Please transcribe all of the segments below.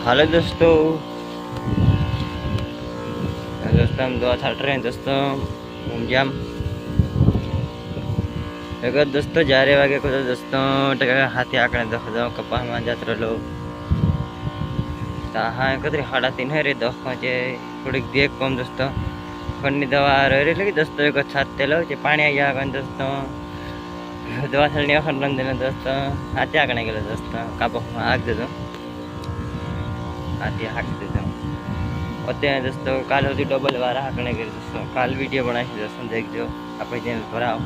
Hello दोस्तों। हम दुआ छाट रहे हैं दोस्तों। घूम दोस्तों जा रहे वागे को दोस्तों हाथी आकड़े देख दो कपा में जात रहो हाँ कतरी 3:30 है रे 10 पहुँचे थोड़ी देख कम दोस्तों खंड दवा रही लगी दोस्तों एक छत तेलो पानी आई गया दोस्तों दवा छड़ने खंड देना दोस्तों हाथी आकड़े गए दोस्तों कापा में हाक दे दो हाथी हाक दे दो अत्यार दोस्तों काल होती डबल वार हाकने गए दोस्तों काल वीडियो बनाई दोस्तों देखो अपने चैनल पर आओ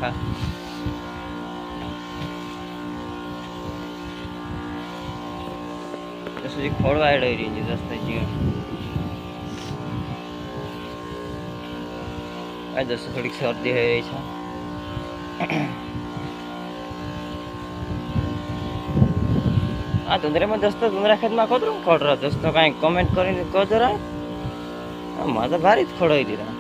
दोस्तों खोड़वा रही है दोस्तों जी दोस्तों थोड़ी सर्दी हो रही है हाँ तुंदरे में दोस्तों तुंदरा खेत में कदर खोड़ रहा दोस्तों कहीं कमेंट कर कह दो रहा मैं तो भारी खोड़ दी रहा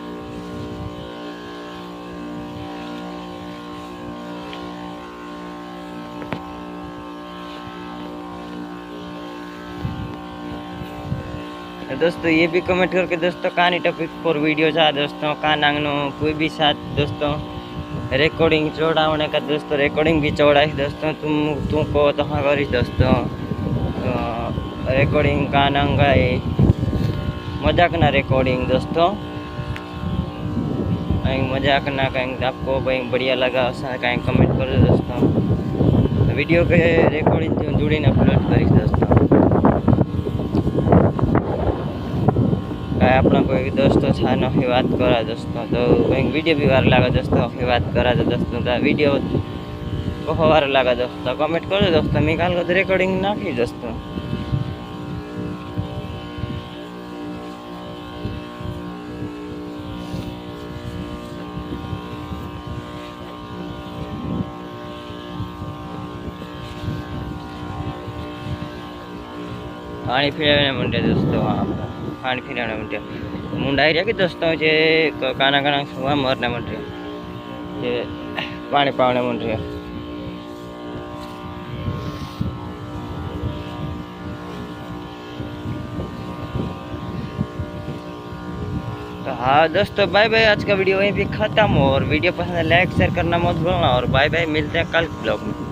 दोस्तों ये भी कमेंट करके दोस्तों कहानी टॉपिक पर वीडियो चाह दोस्तों कहाँ नांगनो कोई भी साथ दोस्तों रिकॉर्डिंग चौड़ाने का दोस्तों रिकॉर्डिंग भी चौड़ाई दोस्तों तुमको तो हाँ करी दोस्तों रिकॉर्डिंग कहाँ नांगाई मजाक ना रिकॉर्डिंग दोस्तों कहीं मजाक ना कहीं आपको कहीं बढ़िया लगा कहीं कमेंट कर दो दोस्तों वीडियो के रिकॉर्डिंग जुड़ी अपलोड करी दोस्तों अपना कोई दोस्तों छा नौखी बात करा दोस्तों तो कहीं वीडियो भी वार लगा दोस्तों नौखी बात करा दोस्तों तो वीडियो बहुत वार लगा दोस्तों कमेंट करो दोस्तों निकाल कर रिकॉर्डिंग नाखी दोस्तों पानी फिर मंडे दोस्तों हाँ पानी फिर मंडे मुंडा रहा कि दोस्तों जे काना काना हुआ मरने मन रहे पानी पाने मन रहे तो हाँ दोस्तों बाय बाय। आज का वीडियो वहीं पे खत्म और वीडियो पसंद है लाइक शेयर करना मत भूलना और बाय बाय। मिलते हैं कल ब्लॉग में।